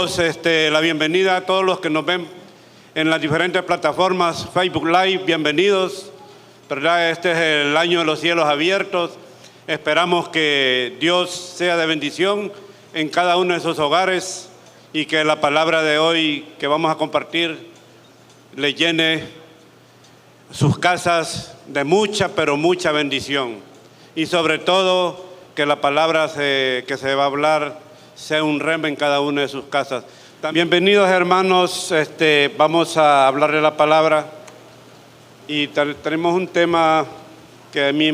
damos la bienvenida a todos los que nos ven en las diferentes plataformas, Facebook Live, bienvenidos, ¿verdad? Este es el año de los cielos abiertos. Esperamos que Dios sea de bendición en cada uno de sus hogares y que la palabra de hoy que vamos a compartir le llene sus casas de mucha, pero mucha bendición. Y sobre todo, que la palabra que se va a hablar sea un rema en cada una de sus casas. Bienvenidos, hermanos, vamos a hablar de la palabra y tenemos un tema que a mí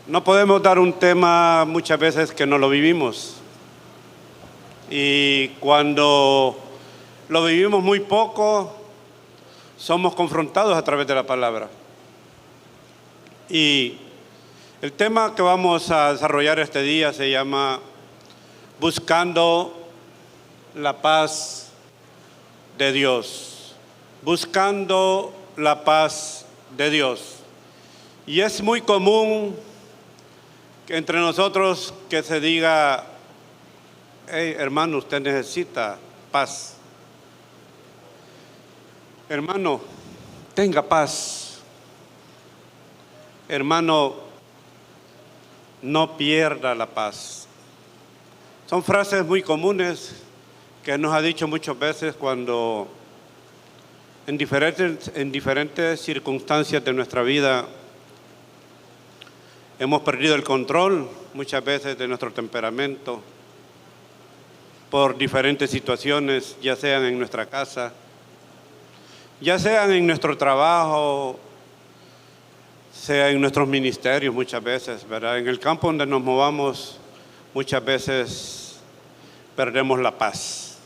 no podemos dar un tema muchas veces que no lo vivimos. Y cuando lo vivimos muy poco, somos confrontados a través de la palabra. Y el tema que vamos a desarrollar este día se llama Buscando la paz de Dios. Buscando la paz de Dios. Y es muy común que entre nosotros que se diga: hey, hermano, usted necesita paz. Hermano, tenga paz. Hermano, no pierda la paz. Son frases muy comunes que nos ha dicho muchas veces cuando en diferentes circunstancias de nuestra vida hemos perdido el control muchas veces de nuestro temperamento por diferentes situaciones, ya sean en nuestra casa, ya sean en nuestro trabajo, sea en nuestros ministerios muchas veces, ¿verdad? En el campo donde nos movamos muchas veces perdemos la paz,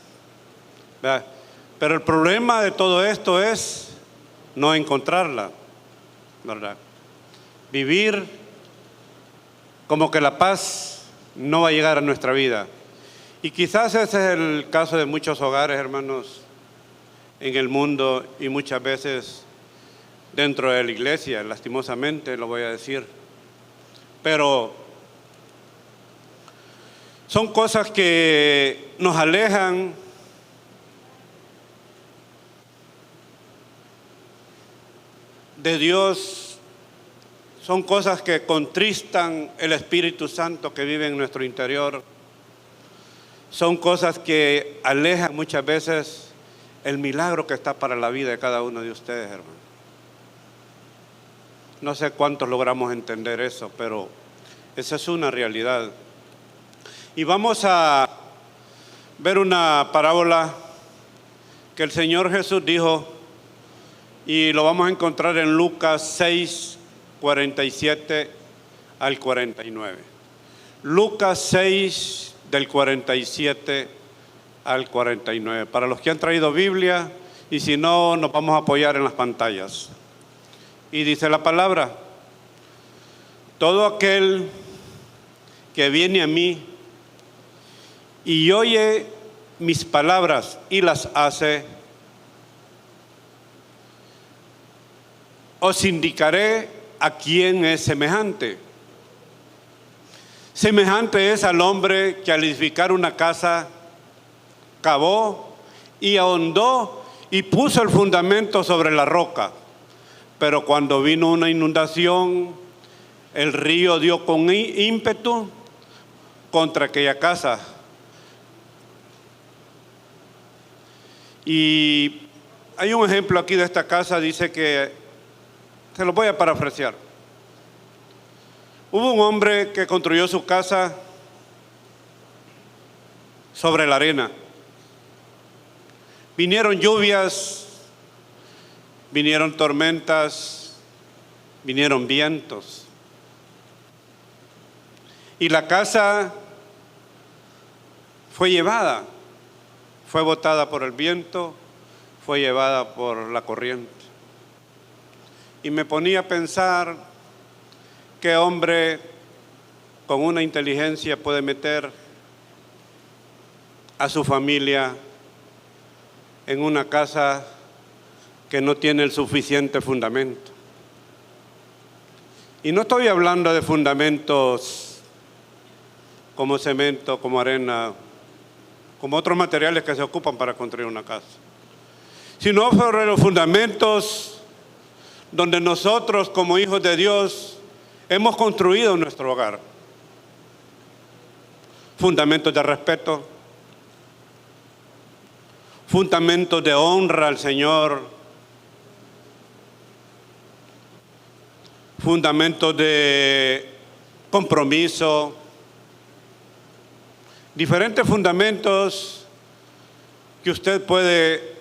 ¿verdad? Pero el problema de todo esto es no encontrarla, ¿verdad? Vivir como que la paz no va a llegar a nuestra vida. Y quizás ese es el caso de muchos hogares, hermanos, en el mundo y muchas veces dentro de la iglesia, lastimosamente lo voy a decir. Pero son cosas que nos alejan de Dios, son cosas que contristan el Espíritu Santo que vive en nuestro interior, son cosas que alejan muchas veces el milagro que está para la vida de cada uno de ustedes, hermanos. No sé cuántos logramos entender eso, pero esa es una realidad. Y vamos a ver una parábola que el Señor Jesús dijo, y lo vamos a encontrar en Lucas 6, 47 al 49. Lucas 6, del 47 al 49. Para los que han traído Biblia, y si no, nos vamos a apoyar en las pantallas. Y dice la palabra: todo aquel que viene a mí y oye mis palabras y las hace, os indicaré a quién es semejante. Semejante es al hombre que al edificar una casa cavó y ahondó y puso el fundamento sobre la roca. Pero cuando vino una inundación, el río dio con ímpetu contra aquella casa. Y hay un ejemplo aquí de esta casa, dice que, se lo voy a parafrasear. Hubo un hombre que construyó su casa sobre la arena. Vinieron lluvias, vinieron tormentas, vinieron vientos. Y la casa fue llevada, fue botada por el viento, fue llevada por la corriente. Y me ponía a pensar, ¿qué hombre con una inteligencia puede meter a su familia en una casa que no tiene el suficiente fundamento? Y no estoy hablando de fundamentos como cemento, como arena, como otros materiales que se ocupan para construir una casa, sino sobre los fundamentos donde nosotros como hijos de Dios hemos construido nuestro hogar. Fundamentos de respeto, fundamentos de honra al Señor, fundamentos de compromiso, diferentes fundamentos que usted puede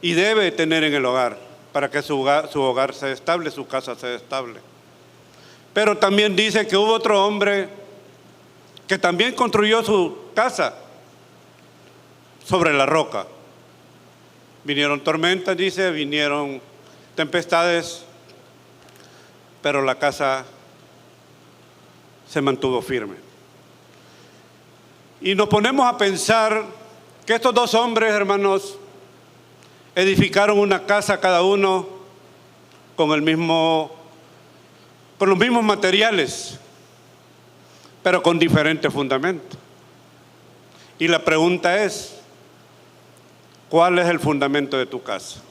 y debe tener en el hogar para que su hogar sea estable, su casa sea estable. Pero también dice que hubo otro hombre que también construyó su casa sobre la roca. Vinieron tormentas, dice, vinieron tempestades, pero la casa se mantuvo firme. Y nos ponemos a pensar que estos dos hombres, hermanos, edificaron una casa cada uno con los mismos materiales, pero con diferentes fundamentos. Y la pregunta es, ¿cuál es el fundamento de tu casa?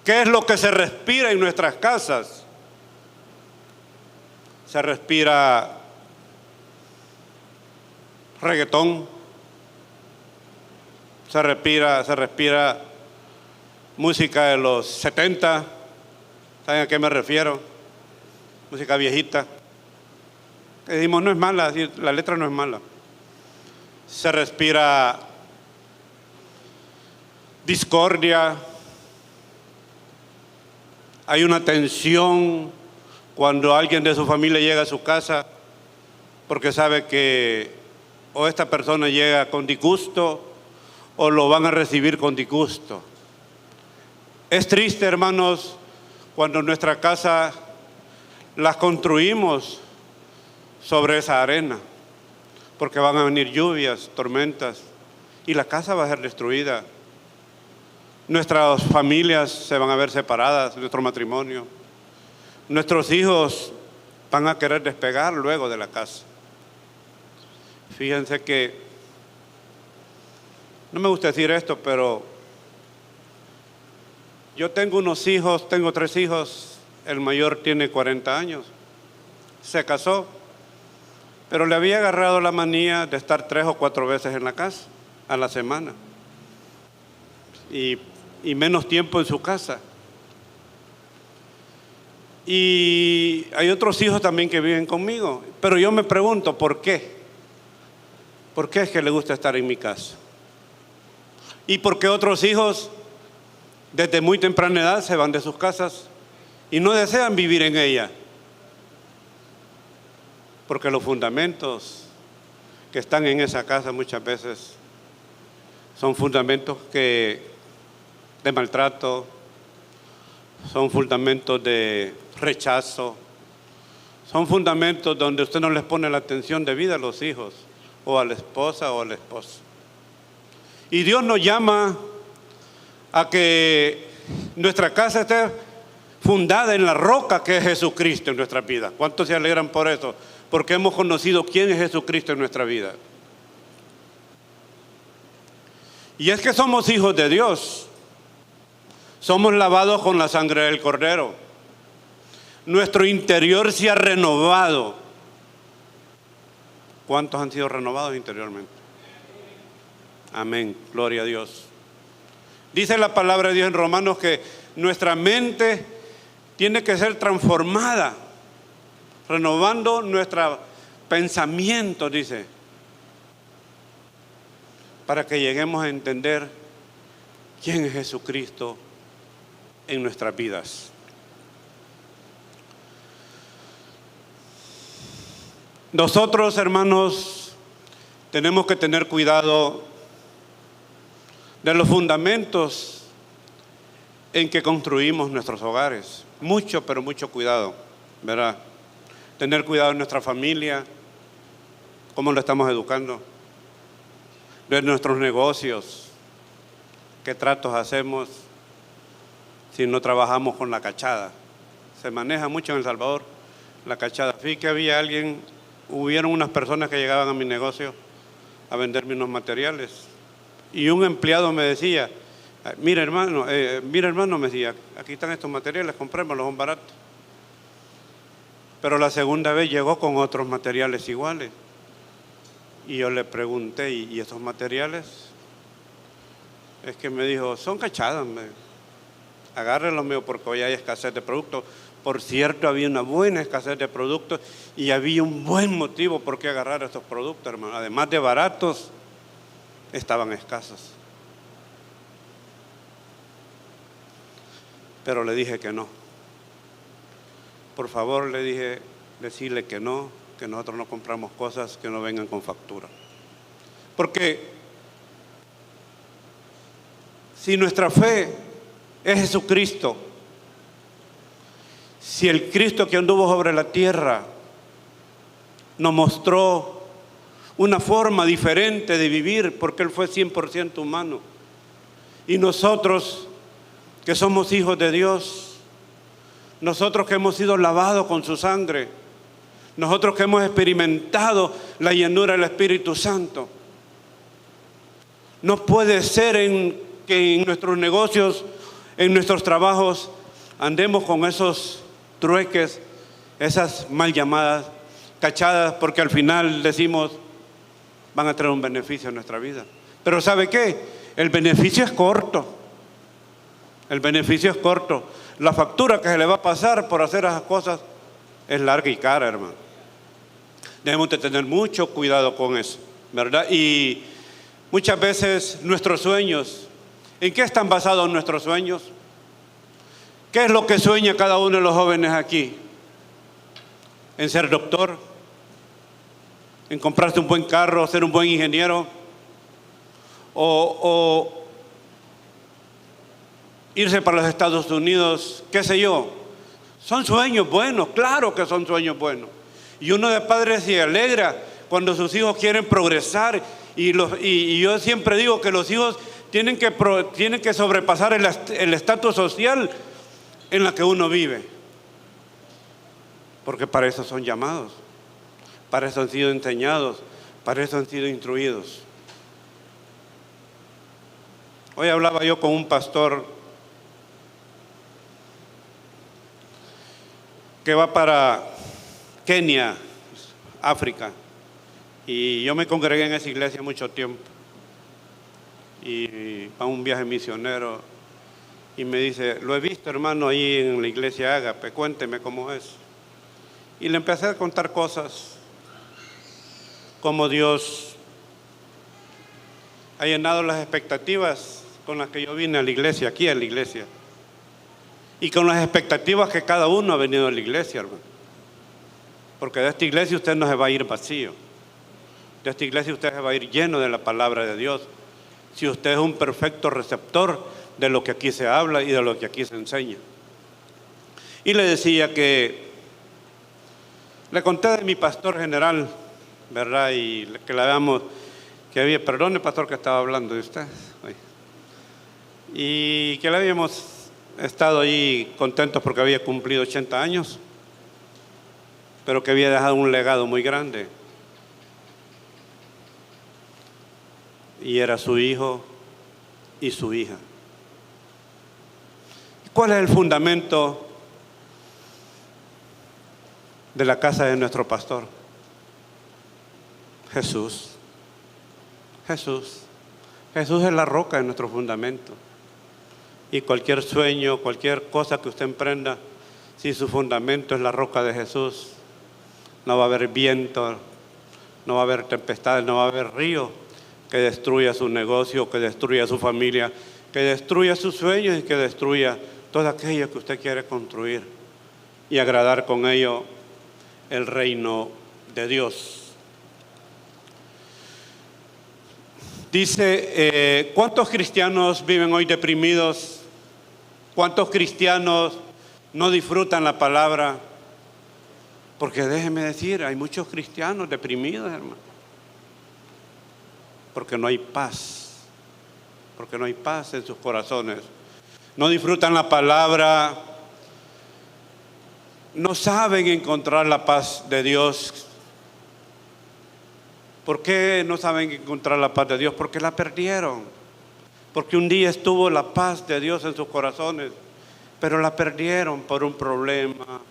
¿Qué es lo que se respira en nuestras casas? Se respira reggaetón, se respira música de los 70, ¿saben a qué me refiero? Música viejita. Decimos, no es mala, la letra no es mala. Se respira discordia, hay una tensión cuando alguien de su familia llega a su casa porque sabe que o esta persona llega con disgusto o lo van a recibir con disgusto. Es triste, hermanos, cuando nuestra casa las construimos sobre esa arena, porque van a venir lluvias, tormentas, y la casa va a ser destruida. Nuestras familias se van a ver separadas, nuestro matrimonio. Nuestros hijos van a querer despegar luego de la casa. Fíjense que, no me gusta decir esto, pero yo tengo tengo 3 hijos, el mayor tiene 40 años, se casó, pero le había agarrado la manía de estar 3 o 4 veces en la casa a la semana y menos tiempo en su casa. Y hay otros hijos también que viven conmigo, pero yo me pregunto, ¿por qué? ¿Por qué es que le gusta estar en mi casa? ¿Y por qué otros hijos desde muy temprana edad se van de sus casas y no desean vivir en ella? Porque los fundamentos que están en esa casa muchas veces son fundamentos de maltrato, son fundamentos de rechazo, son fundamentos donde usted no les pone la atención debida a los hijos, o a la esposa o al esposo. Y Dios nos llama a que nuestra casa esté fundada en la roca que es Jesucristo en nuestra vida. ¿Cuántos se alegran por eso? Porque hemos conocido quién es Jesucristo en nuestra vida. Y es que somos hijos de Dios. Somos lavados con la sangre del Cordero. Nuestro interior se ha renovado. ¿Cuántos han sido renovados interiormente? Amén, gloria a Dios. Dice la palabra de Dios en Romanos que nuestra mente tiene que ser transformada, renovando nuestro pensamiento, dice, para que lleguemos a entender quién es Jesucristo en nuestras vidas. Nosotros, hermanos, tenemos que tener cuidado de los fundamentos en que construimos nuestros hogares. Mucho, pero mucho cuidado, ¿verdad? Tener cuidado en nuestra familia, cómo lo estamos educando, de nuestros negocios, qué tratos hacemos si no trabajamos con la cachada. Se maneja mucho en El Salvador la cachada. Fíjate que había alguien hubieron unas personas que llegaban a mi negocio a venderme unos materiales. Y un empleado me decía, mira hermano, me decía, aquí están estos materiales, comprémoslos, son baratos. Pero la segunda vez llegó con otros materiales iguales. Y yo le pregunté, ¿y esos materiales? Es que me dijo, son cachadas, agárrenlos mío porque hoy hay escasez de productos. Por cierto, había una buena escasez de productos y había un buen motivo por qué agarrar estos productos, hermano. Además de baratos, estaban escasos. Pero le dije que no. Por favor, le dije, decirle que no, que nosotros no compramos cosas que no vengan con factura. Porque si nuestra fe es Jesucristo, si el Cristo que anduvo sobre la tierra nos mostró una forma diferente de vivir, porque Él fue 100% humano, y nosotros que somos hijos de Dios, nosotros que hemos sido lavados con su sangre, nosotros que hemos experimentado la llenura del Espíritu Santo, no puede ser que en nuestros negocios, en nuestros trabajos, andemos con esos trueques, esas mal llamadas cachadas, porque al final decimos, van a traer un beneficio a nuestra vida. Pero ¿sabe qué? El beneficio es corto. El beneficio es corto. La factura que se le va a pasar por hacer esas cosas es larga y cara, hermano. Debemos de tener mucho cuidado con eso, ¿verdad? Y muchas veces nuestros sueños, ¿en qué están basados nuestros sueños? ¿Qué es lo que sueña cada uno de los jóvenes aquí? ¿En ser doctor? ¿En comprarse un buen carro, ser un buen ingeniero? ¿O irse para los Estados Unidos? ¿Qué sé yo? Son sueños buenos, claro que son sueños buenos. Y uno de padres se alegra cuando sus hijos quieren progresar. Y yo siempre digo que los hijos tienen que sobrepasar el estatus social en la que uno vive. Porque para eso son llamados, para eso han sido enseñados, para eso han sido instruidos. Hoy hablaba yo con un pastor que va para Kenia, África, y yo me congregué en esa iglesia mucho tiempo, y a un viaje misionero, y me dice, lo he visto hermano ahí en la iglesia Ágape, cuénteme cómo es. Y le empecé a contar cosas, como Dios ha llenado las expectativas con las que yo vine a la iglesia, aquí a la iglesia, y con las expectativas que cada uno ha venido a la iglesia, hermano. Porque de esta iglesia usted no se va a ir vacío, de esta iglesia usted se va a ir lleno de la palabra de Dios, si usted es un perfecto receptor de lo que aquí se habla y de lo que aquí se enseña. Y le decía que le conté de mi pastor general, ¿verdad? Y que le damos, que había, perdone pastor que estaba hablando de usted, y que le habíamos estado ahí contentos porque había cumplido 80 años, pero que había dejado un legado muy grande. Y era su hijo y su hija. ¿Cuál es el fundamento de la casa de nuestro pastor? Jesús. Jesús. Jesús es la roca de nuestro fundamento. Y cualquier sueño, cualquier cosa que usted emprenda, si su fundamento es la roca de Jesús, no va a haber viento, no va a haber tempestades, no va a haber río que destruya su negocio, que destruya su familia, que destruya sus sueños y que destruya todo aquello que usted quiere construir y agradar con ello el reino de Dios. Dice, ¿cuántos cristianos viven hoy deprimidos? ¿Cuántos cristianos no disfrutan la palabra? Porque déjeme decir, hay muchos cristianos deprimidos, hermano. Porque no hay paz. Porque no hay paz en sus corazones. No disfrutan la palabra. No saben encontrar la paz de Dios ¿Por qué no saben encontrar la paz de Dios? Porque la perdieron. Porque un día estuvo la paz de Dios en sus corazones, pero la perdieron por un problema,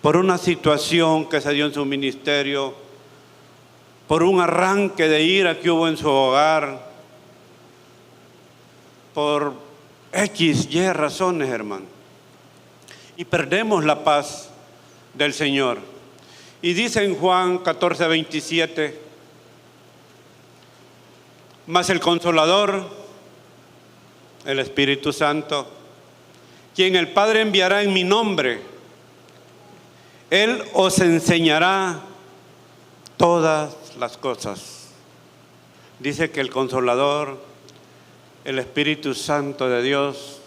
por una situación que se dio en su ministerio, por un arranque de ira que hubo en su hogar, por X, Y razones, hermano. Y perdemos la paz del Señor. Y dice en Juan 14:27, mas el Consolador, el Espíritu Santo, quien el Padre enviará en mi nombre, Él os enseñará todas las cosas. Dice que el Consolador, el Espíritu Santo de Dios,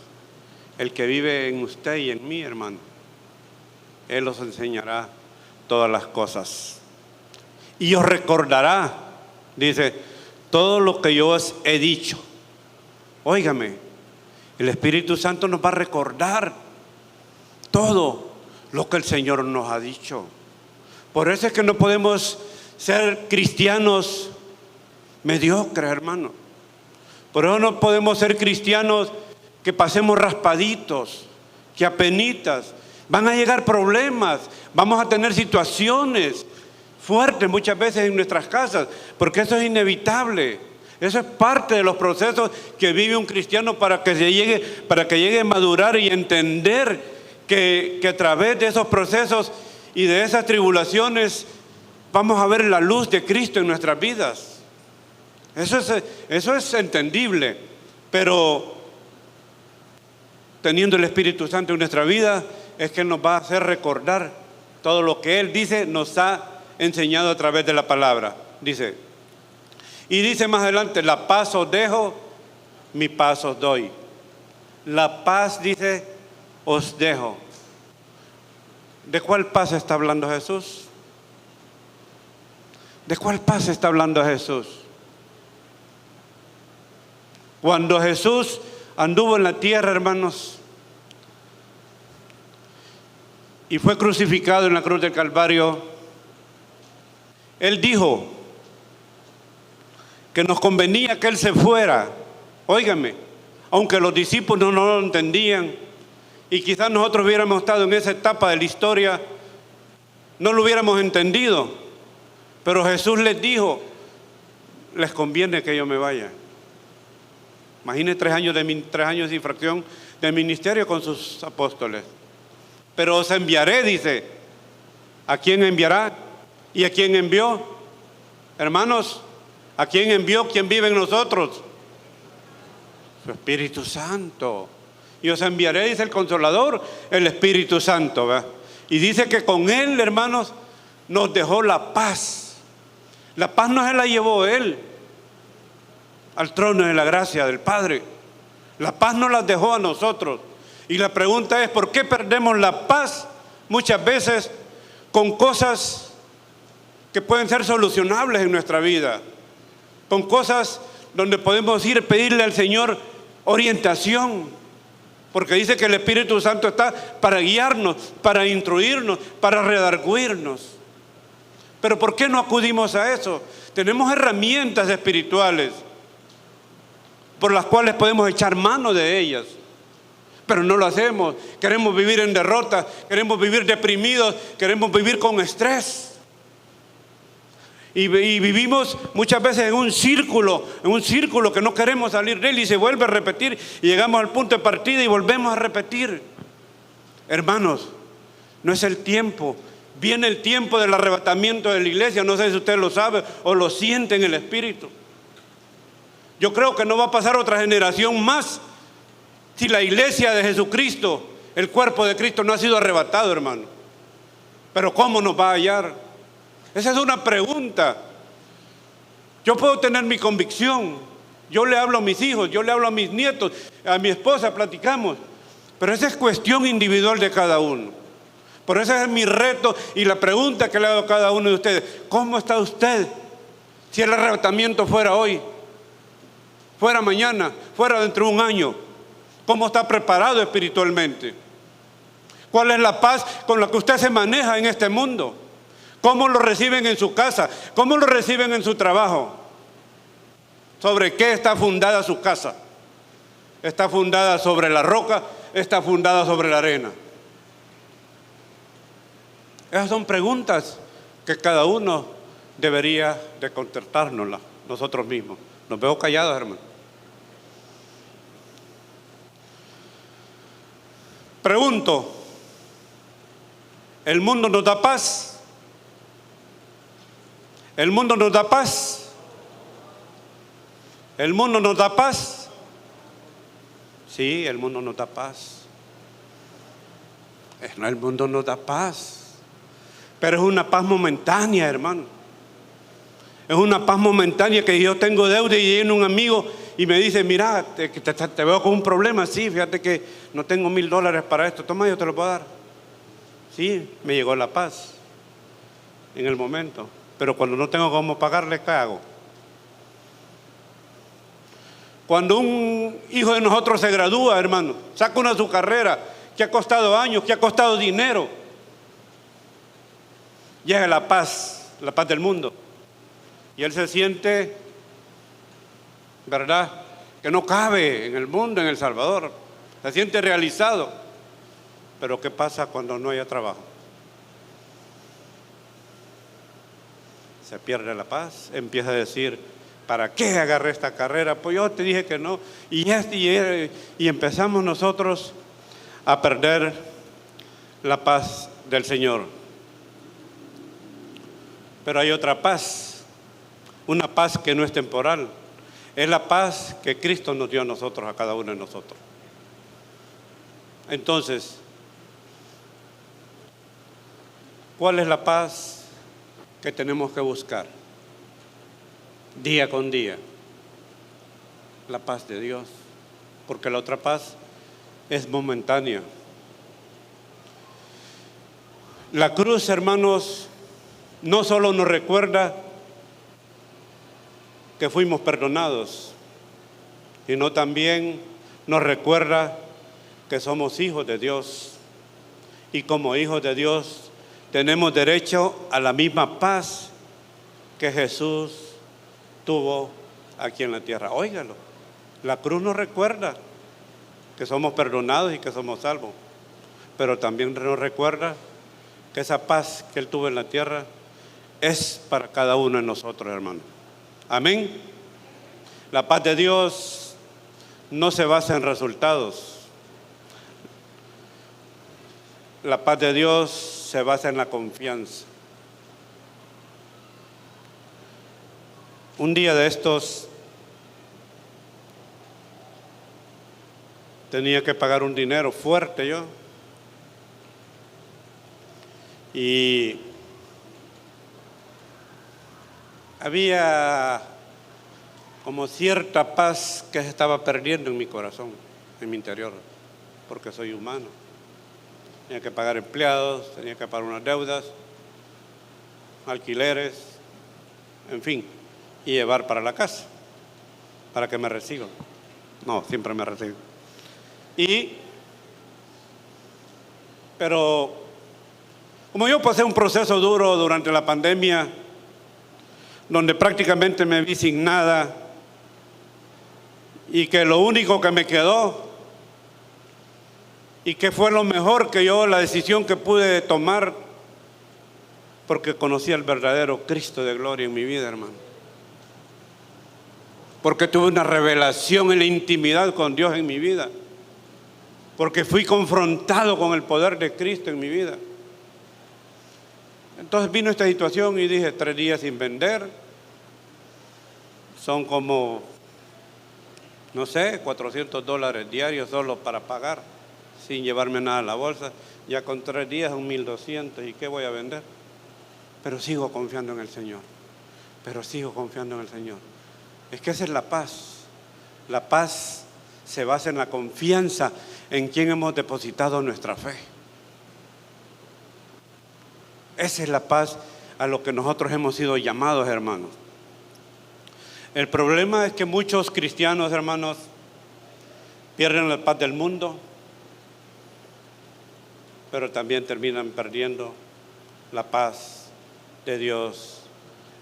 el que vive en usted y en mí, hermano, Él os enseñará todas las cosas. Y os recordará, dice, todo lo que yo os he dicho. Óigame, el Espíritu Santo nos va a recordar todo lo que el Señor nos ha dicho. Por eso es que no podemos ser cristianos mediocres, hermano. Por eso no podemos ser cristianos que pasemos raspaditos, que apenitas. Van a llegar problemas, vamos a tener situaciones fuertes muchas veces en nuestras casas, porque eso es inevitable. Eso es parte de los procesos que vive un cristiano para que llegue a madurar y entender que a través de esos procesos y de esas tribulaciones vamos a ver la luz de Cristo en nuestras vidas. Eso es entendible, pero teniendo el Espíritu Santo en nuestra vida es que nos va a hacer recordar todo lo que Él dice, nos ha enseñado a través de la palabra. Y dice más adelante, la paz os dejo, mi paz os doy. La paz, dice, os dejo. ¿De cuál paz está hablando Jesús? ¿De cuál paz está hablando Jesús? Cuando Jesús anduvo en la tierra, hermanos, y fue crucificado en la cruz del Calvario, Él dijo que nos convenía que Él se fuera. Óigame, aunque los discípulos no lo entendían, y quizás nosotros hubiéramos estado en esa etapa de la historia, no lo hubiéramos entendido, pero Jesús les dijo, les conviene que yo me vaya. Imagínense 3 años de infracción de ministerio con sus apóstoles. Pero os enviaré, dice. ¿A quién enviará? ¿Y a quién envió? Hermanos, ¿a quién envió? ¿Quién vive en nosotros? Su Espíritu Santo. Y os enviaré, dice el Consolador, el Espíritu Santo, ¿verdad? Y dice que con Él, hermanos, nos dejó la paz. La paz no se la llevó Él al trono de la gracia del Padre. La paz nos la dejó a nosotros. Y la pregunta es, ¿por qué perdemos la paz muchas veces con cosas que pueden ser solucionables en nuestra vida? Con cosas donde podemos ir a pedirle al Señor orientación. Porque dice que el Espíritu Santo está para guiarnos, para instruirnos, para redarguirnos. Pero ¿por qué no acudimos a eso? Tenemos herramientas espirituales por las cuales podemos echar mano de ellas, pero no lo hacemos. Queremos vivir en derrota, queremos vivir deprimidos, queremos vivir con estrés. Y vivimos muchas veces en un círculo que no queremos salir de él, y se vuelve a repetir, y llegamos al punto de partida y volvemos a repetir. Hermanos, no es el tiempo. Viene el tiempo del arrebatamiento de la iglesia. No sé si usted lo sabe o lo siente en el espíritu. Yo creo que no va a pasar otra generación más si la iglesia de Jesucristo, el cuerpo de Cristo, no ha sido arrebatado, hermano. Pero ¿cómo nos va a hallar? Esa es una pregunta. Yo puedo tener mi convicción. Yo le hablo a mis hijos, yo le hablo a mis nietos, a mi esposa, platicamos. Pero esa es cuestión individual de cada uno. Por eso es mi reto y la pregunta que le hago a cada uno de ustedes. ¿Cómo está usted? Si el arrebatamiento fuera hoy, fuera mañana, fuera dentro de un año, ¿cómo está preparado espiritualmente? ¿Cuál es la paz con la que usted se maneja en este mundo? ¿Cómo lo reciben en su casa? ¿Cómo lo reciben en su trabajo? ¿Sobre qué está fundada su casa? ¿Está fundada sobre la roca? ¿Está fundada sobre la arena? Esas son preguntas que cada uno debería de contestárnoslas nosotros mismos. Nos veo callados, hermano. Pregunto, ¿el mundo nos da paz? ¿El mundo nos da paz? ¿El mundo nos da paz? Sí, el mundo nos da paz. No, el mundo nos da paz, pero es una paz momentánea, hermano. Es una paz momentánea que yo tengo deuda y viene un amigo y me dice, mira, te veo con un problema. Sí, fíjate que no tengo $1000 para esto. Toma, yo te lo puedo dar. Sí, me llegó la paz en el momento. Pero cuando no tengo cómo pagarle, ¿qué hago? Cuando un hijo de nosotros se gradúa, hermano, saca una su carrera que ha costado años, que ha costado dinero, llega la paz del mundo. Y él se siente, ¿verdad?, que no cabe en el mundo, en El Salvador. Se siente realizado. Pero ¿qué pasa cuando no haya trabajo? Se pierde la paz, empieza a decir, ¿para qué agarré esta carrera? Pues yo te dije que no. Y empezamos nosotros a perder la paz del Señor. Pero hay otra paz, una paz que no es temporal. Es la paz que Cristo nos dio a nosotros, a cada uno de nosotros. Entonces, ¿cuál es la paz que tenemos que buscar día con día? La paz de Dios, porque la otra paz es momentánea. La cruz, hermanos, no solo nos recuerda que fuimos perdonados, sino también nos recuerda que somos hijos de Dios, y como hijos de Dios tenemos derecho a la misma paz que Jesús tuvo aquí en la tierra. Óigalo, la cruz nos recuerda que somos perdonados y que somos salvos, pero también nos recuerda que esa paz que Él tuvo en la tierra es para cada uno de nosotros, hermano. Amén. La paz de Dios no se basa en resultados. La paz de Dios se basa en la confianza. Un día de estos tenía que pagar un dinero fuerte yo, y había como cierta paz que se estaba perdiendo en mi corazón, en mi interior, porque soy humano. Tenía que pagar empleados, tenía que pagar unas deudas, alquileres, en fin, y llevar para la casa, para que me reciban. No, siempre me reciben. Pero como yo pasé un proceso duro durante la pandemia, donde prácticamente me vi sin nada, y que lo único que me quedó, y que fue lo mejor que yo, la decisión que pude tomar, porque conocí al verdadero Cristo de gloria en mi vida, hermano. Porque tuve una revelación en la intimidad con Dios en mi vida. Porque fui confrontado con el poder de Cristo en mi vida. Entonces vino esta situación y dije, 3 días sin vender, son como, no sé, $400 diarios solo para pagar, sin llevarme nada a la bolsa. Ya con 3 días son 1200, ¿y qué voy a vender? Pero sigo confiando en el Señor, Es que esa es la paz. La paz se basa en la confianza en quien hemos depositado nuestra fe. Esa es la paz a lo que nosotros hemos sido llamados, hermanos. El problema es que muchos cristianos, hermanos, pierden la paz del mundo, pero también terminan perdiendo la paz de Dios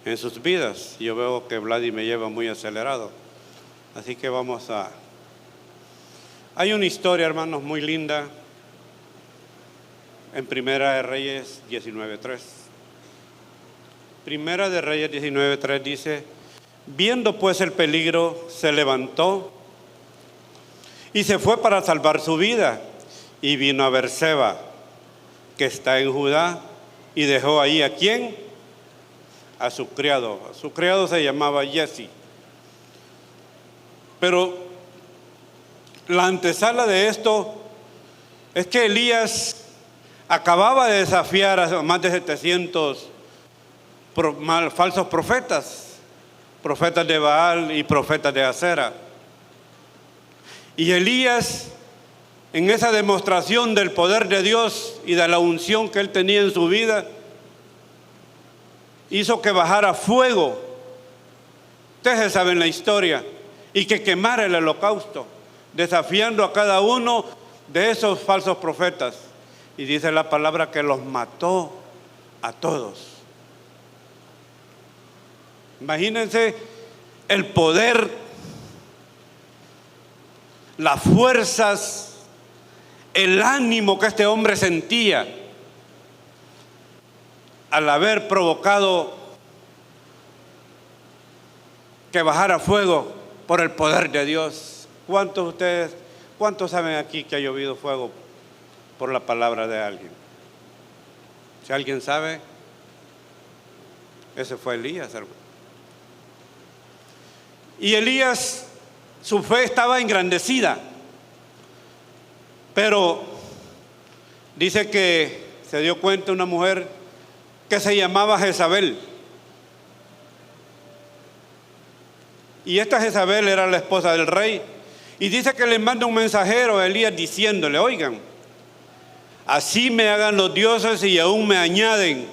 en sus vidas. Yo veo que Vladi me lleva muy acelerado, así que vamos a... Hay una historia, hermanos, muy linda en Primera de Reyes 19:3. Primera de Reyes 19:3 dice: viendo pues el peligro, se levantó y se fue para salvar su vida, y vino a Berseba, que está en Judá, y dejó ahí ¿a quién? A su criado. Su criado se llamaba Jesse. Pero la antesala de esto es que Elías acababa de desafiar a más de 700 falsos profetas, profetas de Baal y profetas de Acera. Y Elías, en esa demostración del poder de Dios y de la unción que él tenía en su vida, hizo que bajara fuego, ustedes saben la historia, y que quemara el holocausto, desafiando a cada uno de esos falsos profetas. Y dice la palabra que los mató a todos. Imagínense el poder, las fuerzas, el ánimo que este hombre sentía al haber provocado que bajara fuego por el poder de Dios. ¿Cuántos saben aquí que ha llovido fuego por la palabra de alguien? Si alguien sabe, ese fue Elías, hermano. Y Elías, su fe estaba engrandecida, pero dice que se dio cuenta una mujer que se llamaba Jezabel. Y esta Jezabel era la esposa del rey. Y dice que le manda un mensajero a Elías diciéndole: oigan, así me hagan los dioses y aún me añaden,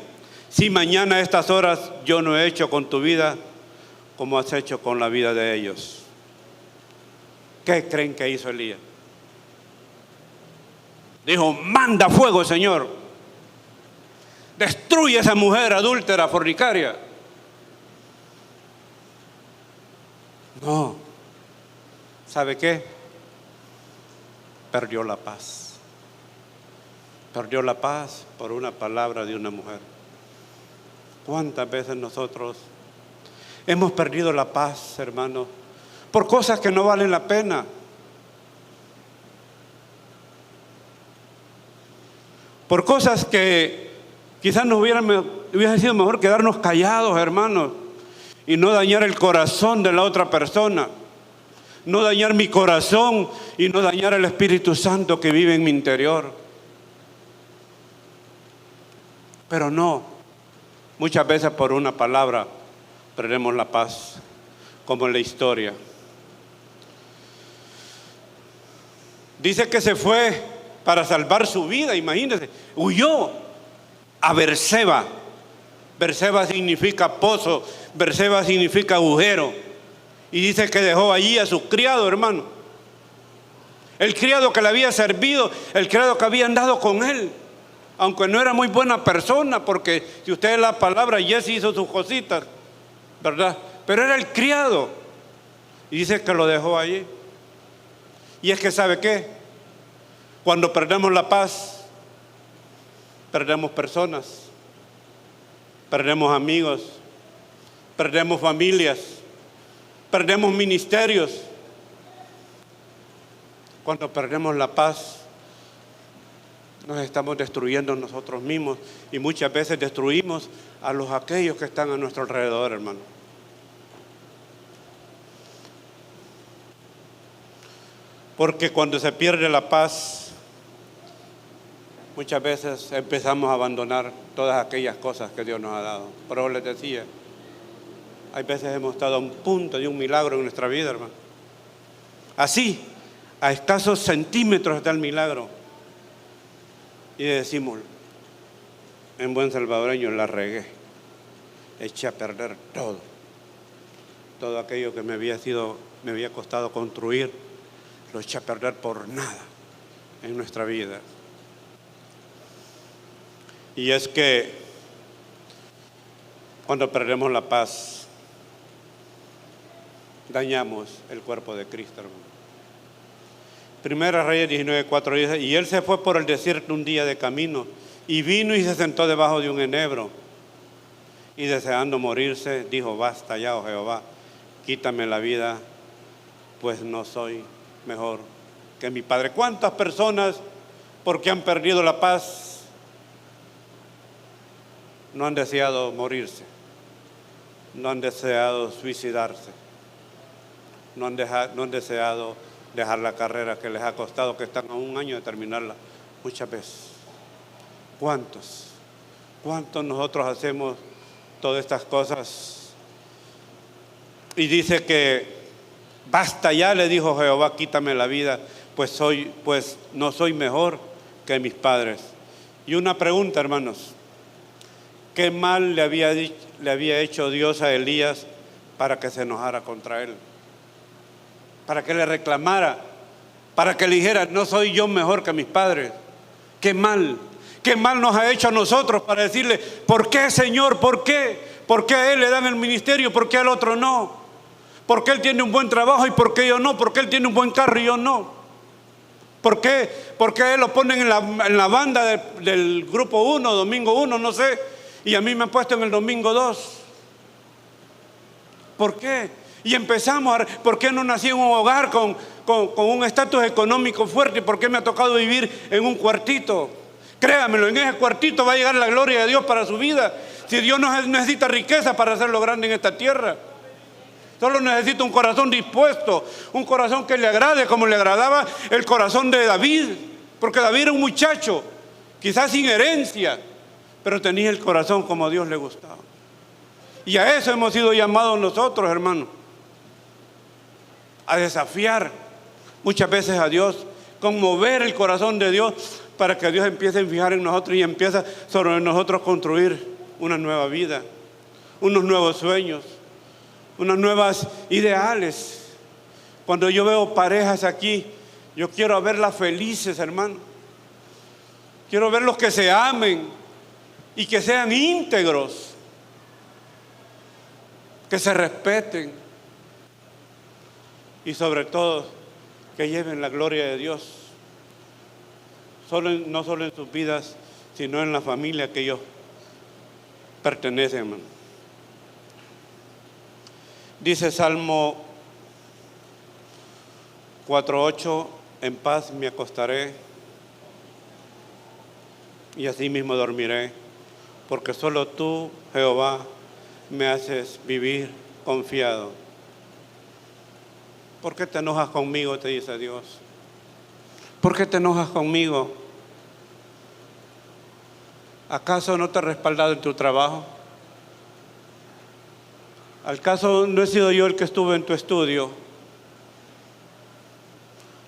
si mañana a estas horas yo no he hecho con tu vida como has hecho con la vida de ellos. ¿Qué creen que hizo Elías? Dijo: manda fuego, Señor, destruye a esa mujer adúltera, fornicaria. No, ¿sabe qué? Perdió la paz. Perdió la paz por una palabra de una mujer. ¿Cuántas veces nosotros hemos perdido la paz, hermanos, por cosas que no valen la pena? Por cosas que quizás nos hubiera sido mejor quedarnos callados, hermanos, y no dañar el corazón de la otra persona, no dañar mi corazón y no dañar el Espíritu Santo que vive en mi interior. Pero no, muchas veces por una palabra perdemos la paz, como en la historia. Dice que se fue para salvar su vida, imagínense, huyó a Berseba. Berseba significa pozo, Berseba significa agujero. Y dice que dejó allí a su criado, hermano. El criado que le había servido, el criado que había andado con él. Aunque no era muy buena persona, porque si usted lee la palabra, Jesse hizo sus cositas, ¿verdad? Pero era el criado. Y dice que lo dejó allí. Y es que ¿sabe qué? Cuando perdemos la paz, perdemos personas, perdemos amigos, perdemos familias, perdemos ministerios. Cuando perdemos la paz, nos estamos destruyendo nosotros mismos y muchas veces destruimos a aquellos que están a nuestro alrededor, hermano. Porque cuando se pierde la paz, muchas veces empezamos a abandonar todas aquellas cosas que Dios nos ha dado. Pero les decía, hay veces hemos estado a un punto de un milagro en nuestra vida, hermano. Así, a escasos centímetros está el milagro. Y decimos, en buen salvadoreño, la regué. Eché a perder todo. Todo aquello que me había costado construir, lo eché a perder por nada en nuestra vida. Y es que Cuando perdemos la paz, dañamos el cuerpo de Cristo, hermano. Primera Reyes 19:4 dice: y él se fue por el desierto un día de camino, y vino y se sentó debajo de un enebro, y deseando morirse, dijo: basta ya, oh Jehová, quítame la vida, pues no soy mejor que mi padre. ¿Cuántas personas, porque han perdido la paz, no han deseado morirse, no han deseado suicidarse, no han deseado dejar la carrera que les ha costado, que están a un año de terminarla muchas veces? ¿Cuántos nosotros hacemos todas estas cosas? Y dice que basta ya, le dijo Jehová, quítame la vida, pues no soy mejor que mis padres. Y una pregunta, hermanos: ¿qué mal le había hecho Dios a Elías para que se enojara contra él? Para que le reclamara, para que le dijera: no soy yo mejor que mis padres. ¿Qué mal nos ha hecho a nosotros para decirle: ¿por qué, Señor? ¿Por qué? ¿Por qué a él le dan el ministerio? ¿Por qué al otro no? ¿Por qué él tiene un buen trabajo y por qué yo no? ¿Por qué él tiene un buen carro y yo no? ¿Por qué él lo ponen en la banda del grupo 1, domingo 1, no sé, y a mí me han puesto en el domingo 2? ¿Por qué? Y empezamos ¿por qué no nací en un hogar con un estatus económico fuerte? ¿Por qué me ha tocado vivir en un cuartito? Créamelo, en ese cuartito va a llegar la gloria de Dios para su vida. Si Dios no necesita riqueza para hacerlo grande en esta tierra, solo necesita un corazón dispuesto, un corazón que le agrade, como le agradaba el corazón de David. Porque David era un muchacho, quizás sin herencia, pero tenía el corazón como a Dios le gustaba. Y a eso hemos sido llamados nosotros, hermanos, a desafiar muchas veces a Dios, conmover el corazón de Dios, para que Dios empiece a fijar en nosotros y empiece sobre nosotros construir una nueva vida, unos nuevos sueños, unas nuevas ideales. Cuando yo veo parejas aquí, yo quiero verlas felices, hermano. Quiero verlos que se amen y que sean íntegros, que se respeten y sobre todo que lleven la gloria de Dios, no solo en sus vidas, sino en la familia que ellos pertenecen, hermano. Dice Salmo 4:8: en paz me acostaré y así mismo dormiré, porque solo tú, Jehová, me haces vivir confiado. ¿Por qué te enojas conmigo?, te dice Dios. ¿Por qué te enojas conmigo? ¿Acaso no te he respaldado en tu trabajo? ¿Acaso no he sido yo el que estuve en tu estudio?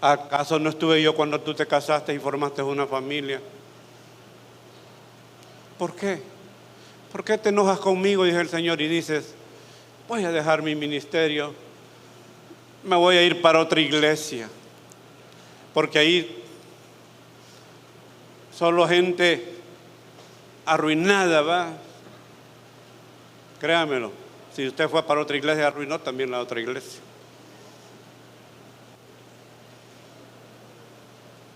¿Acaso no estuve yo cuando tú te casaste y formaste una familia? ¿Por qué? ¿Por qué te enojas conmigo?, dice el Señor, y dices: voy a dejar mi ministerio, me voy a ir para otra iglesia, porque ahí solo gente arruinada va. Créamelo, si usted fue para otra iglesia, arruinó también la otra iglesia,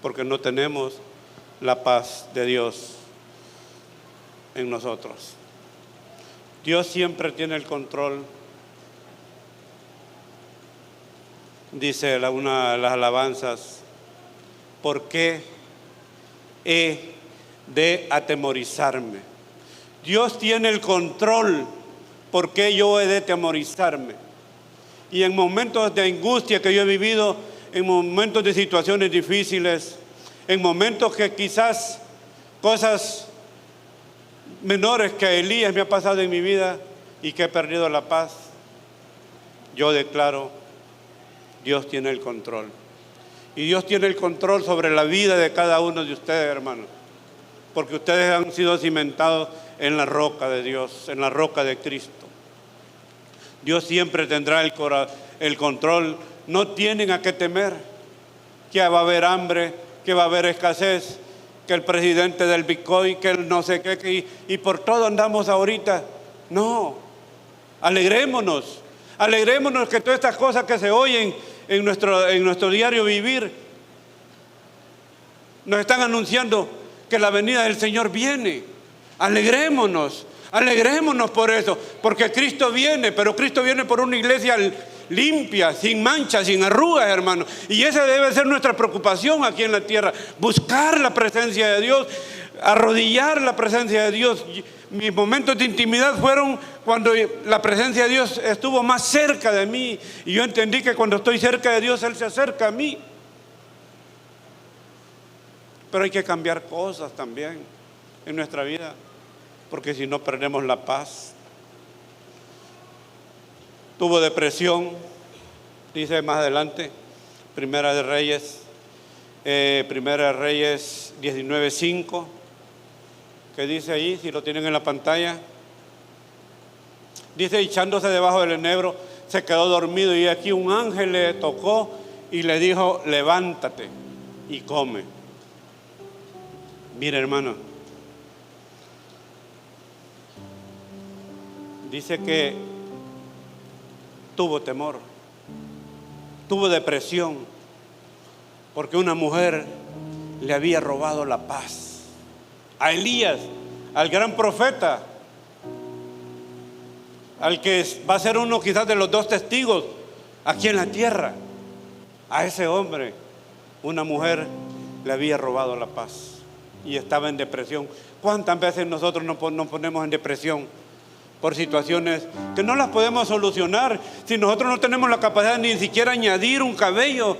porque no tenemos la paz de Dios en nosotros. Dios siempre tiene el control. Dice una de las alabanzas: ¿por qué he de atemorizarme? Dios tiene el control. ¿Por qué yo he de atemorizarme? Y en momentos de angustia que yo he vivido, en momentos de situaciones difíciles, en momentos que quizás cosas menores que a Elías me ha pasado en mi vida y que he perdido la paz, yo declaro: Dios tiene el control. Y Dios tiene el control sobre la vida de cada uno de ustedes, hermanos, porque ustedes han sido cimentados en la roca de Dios, en la roca de Cristo. Dios siempre tendrá el control. No tienen a qué temer que va a haber hambre, que va a haber escasez, que el presidente del Bitcoin, que el no sé qué, y por todo andamos ahorita. No, alegrémonos. Alegrémonos que todas estas cosas que se oyen en nuestro diario vivir nos están anunciando que la venida del Señor viene. Alegrémonos por eso, porque Cristo viene, pero Cristo viene por una iglesia limpia, sin manchas, sin arrugas, hermanos. Y esa debe ser nuestra preocupación aquí en la tierra, buscar la presencia de Dios, arrodillar la presencia de Dios. Mis momentos de intimidad fueron cuando la presencia de Dios estuvo más cerca de mí, y yo entendí que cuando estoy cerca de Dios, Él se acerca a mí. Pero hay que cambiar cosas también en nuestra vida, porque si no perdemos la paz. Tuvo depresión, dice más adelante, Primera de Reyes 19:5, que dice ahí, si lo tienen en la pantalla, dice: echándose debajo del enebro, se quedó dormido, y aquí un ángel le tocó y le dijo: levántate y come. Mira, hermano, dice que tuvo temor, tuvo depresión, porque una mujer le había robado la paz a Elías, al gran profeta, al que va a ser uno quizás de los 2 testigos aquí en la tierra. A ese hombre una mujer le había robado la paz y estaba en depresión. ¿Cuántas veces nosotros nos ponemos en depresión por situaciones que no las podemos solucionar si nosotros no tenemos la capacidad ni siquiera añadir un cabello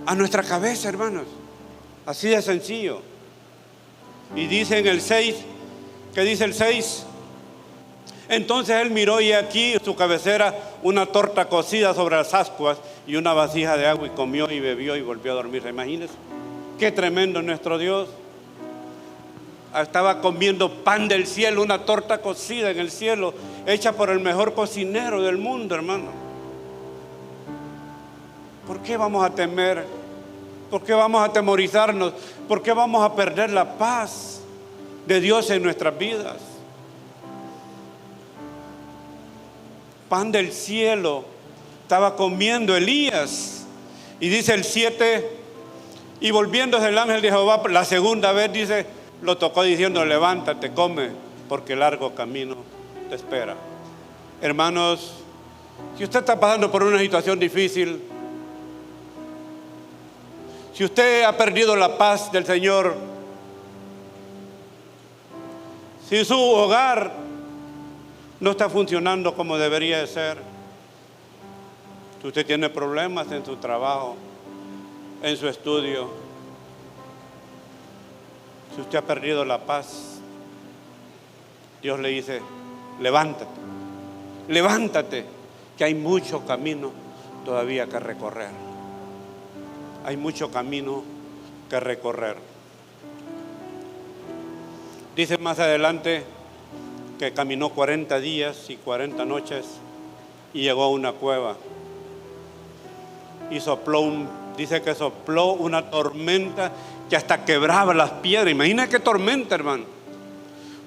a nuestra cabeza, hermanos? Así de sencillo. Y dice en el 6, ¿qué dice el 6? Entonces él miró, y aquí su cabecera una torta cocida sobre las ascuas y una vasija de agua, y comió y bebió y volvió a dormir. Imagínense qué tremendo nuestro Dios. Estaba comiendo pan del cielo, una torta cocida en el cielo, hecha por el mejor cocinero del mundo, hermano. ¿Por qué vamos a temer? ¿Por qué vamos a atemorizarnos? ¿Por qué vamos a perder la paz de Dios en nuestras vidas? Pan del cielo estaba comiendo Elías. Y dice el 7, y volviéndose el ángel de Jehová la segunda vez, dice, lo tocó diciendo: levántate, come, porque largo camino te espera. Hermanos, si usted está pasando por una situación difícil, si usted ha perdido la paz del Señor, si su hogar no está funcionando como debería de ser, si usted tiene problemas en su trabajo, en su estudio, si usted ha perdido la paz, Dios le dice: levántate, levántate, que hay mucho camino todavía que recorrer. Hay mucho camino que recorrer. Dice más adelante que caminó 40 días y 40 noches y llegó a una cueva. Y dice que sopló una tormenta que hasta quebraba las piedras. Imagina qué tormenta, hermano.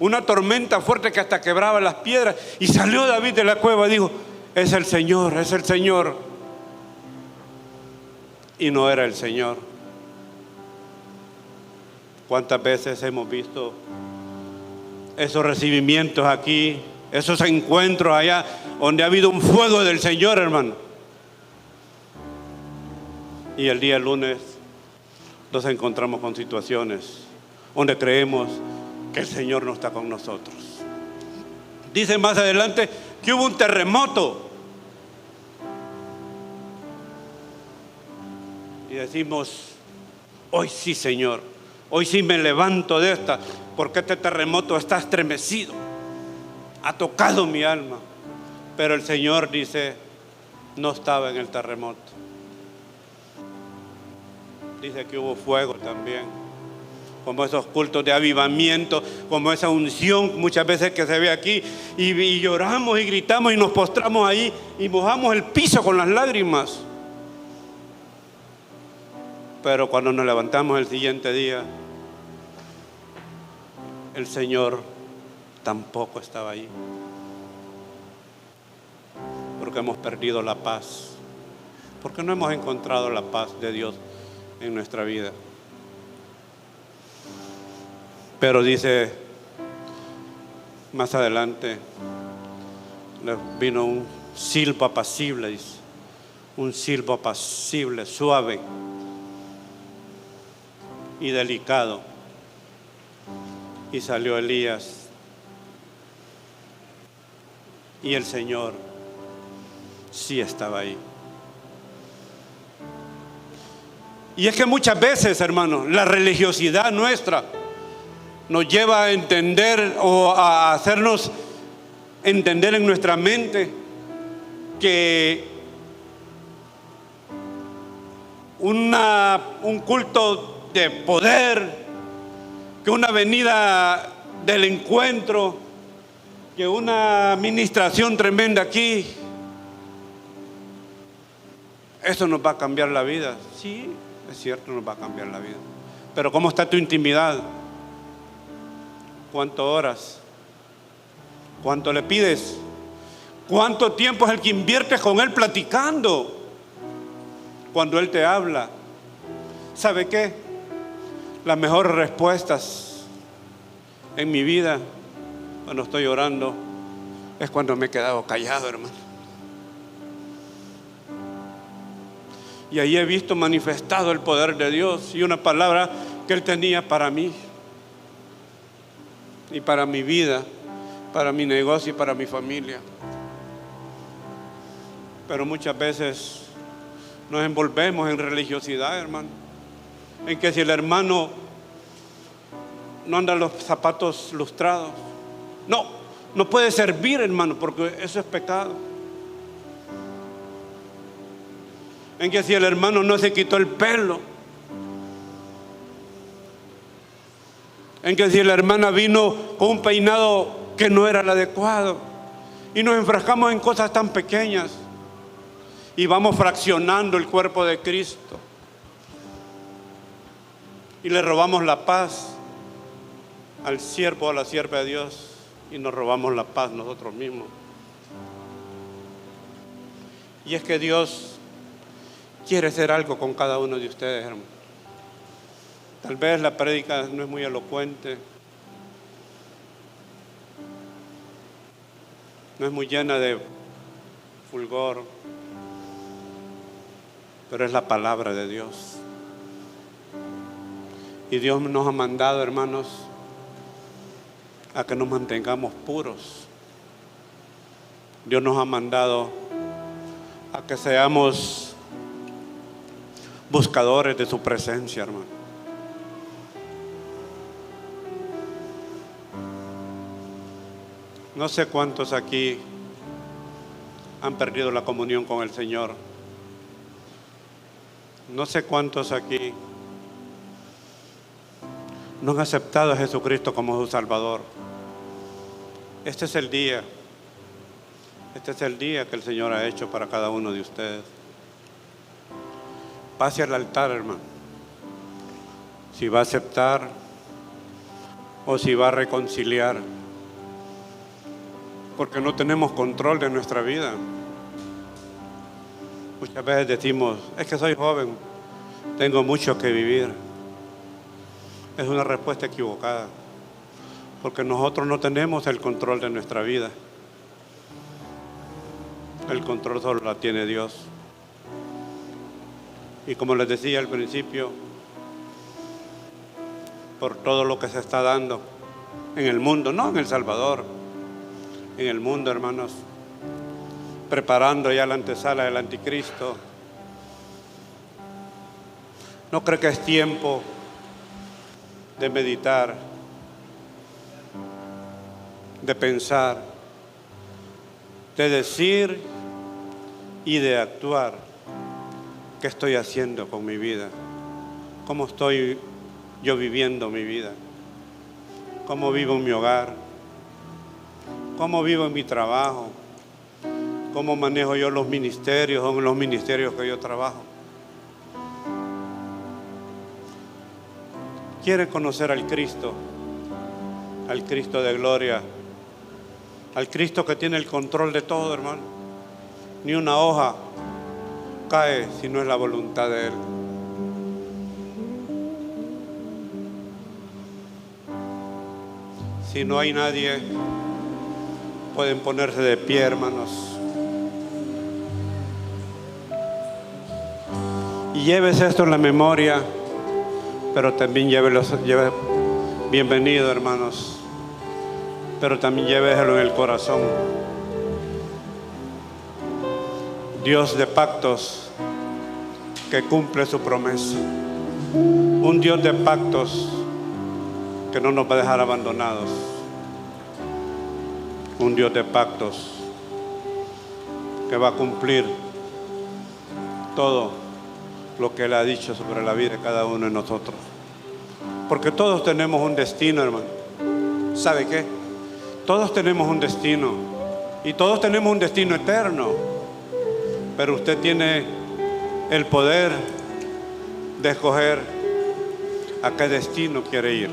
Una tormenta fuerte que hasta quebraba las piedras. Y salió David de la cueva y dijo: es el Señor, es el Señor. Y no era el Señor. ¿Cuántas veces hemos visto esos recibimientos aquí, esos encuentros allá, donde ha habido un fuego del Señor, hermano? Y el día lunes nos encontramos con situaciones donde creemos que el Señor no está con nosotros. Dice más adelante que hubo un terremoto. Y decimos: hoy sí, Señor, hoy sí me levanto de esta, porque este terremoto está estremecido, ha tocado mi alma. Pero el Señor dice: no estaba en el terremoto. Dice que hubo fuego también, como esos cultos de avivamiento, como esa unción muchas veces que se ve aquí, y lloramos y gritamos y nos postramos ahí y mojamos el piso con las lágrimas. Pero cuando nos levantamos el siguiente día, el Señor tampoco estaba ahí. porque hemos perdido la paz, porque no hemos encontrado la paz de Dios en nuestra vida. Pero dice más adelante, vino un silbo apacible, dice, un silbo apacible, suave y delicado, y salió Elías, y el Señor sí estaba ahí. Y es que muchas veces, hermanos, la religiosidad nuestra nos lleva a entender o a hacernos entender en nuestra mente que un culto de poder, que una venida del encuentro, que una administración tremenda aquí, eso nos va a cambiar la vida. Sí, es cierto, nos va a cambiar la vida. Pero ¿cómo está tu intimidad? ¿Cuánto oras? ¿Cuánto le pides? ¿Cuánto tiempo es el que inviertes con Él platicando? Cuando Él te habla, ¿sabe qué? Las mejores respuestas en mi vida, cuando estoy orando, es cuando me he quedado callado, hermano. Y ahí he visto manifestado el poder de Dios y una palabra que Él tenía para mí y para mi vida, para mi negocio y para mi familia. Pero muchas veces nos envolvemos en religiosidad, hermano, en que si el hermano no anda los zapatos lustrados, no puede servir, hermano, porque eso es pecado. En que si el hermano no se quitó el pelo, en que si la hermana vino con un peinado que no era el adecuado, y nos enfrascamos en cosas tan pequeñas y vamos fraccionando el cuerpo de Cristo y le robamos la paz al siervo o a la sierva de Dios y nos robamos la paz nosotros mismos. Y es que Dios quiere hacer algo con cada uno de ustedes, hermano. Tal vez la prédica no es muy elocuente, no es muy llena de fulgor, pero es la palabra de Dios. Y Dios nos ha mandado, hermanos, a que nos mantengamos puros. Dios nos ha mandado a que seamos buscadores de su presencia, hermano. No sé cuántos aquí han perdido la comunión con el Señor. No sé cuántos aquí no han aceptado a Jesucristo como su Salvador. Este es el día que el Señor ha hecho para cada uno de ustedes. Pase al altar, hermano, si va a aceptar o si va a reconciliar, porque no tenemos control de nuestra vida. Muchas veces decimos, es que soy joven, tengo mucho que vivir. Es una respuesta equivocada, porque nosotros no tenemos el control de nuestra vida. El control solo la tiene Dios. Y como les decía al principio, por todo lo que se está dando en el mundo, no en El Salvador, en el mundo, hermanos, preparando ya la antesala del anticristo. ¿No cree que es tiempo de meditar, de pensar, de decir y de actuar? ¿Qué estoy haciendo con mi vida? ¿Cómo estoy yo viviendo mi vida? ¿Cómo vivo en mi hogar? ¿Cómo vivo en mi trabajo? ¿Cómo manejo yo los ministerios o en los ministerios que yo trabajo? ¿Quieren conocer al Cristo de gloria? Al Cristo que tiene el control de todo, hermano. ni una hoja cae si no es la voluntad de Él. Si no hay nadie, pueden ponerse de pie, hermanos. Y llévese esto en la memoria, pero también bienvenido, hermanos, pero también lléveselo en el corazón. Dios de pactos que cumple su promesa. Un Dios de pactos que no nos va a dejar abandonados. Un Dios de pactos que va a cumplir todo lo que Él ha dicho sobre la vida de cada uno de nosotros. Porque todos tenemos un destino, hermano. ¿Sabe qué? Todos tenemos un destino. Y todos tenemos un destino eterno. Pero usted tiene el poder de escoger a qué destino quiere ir.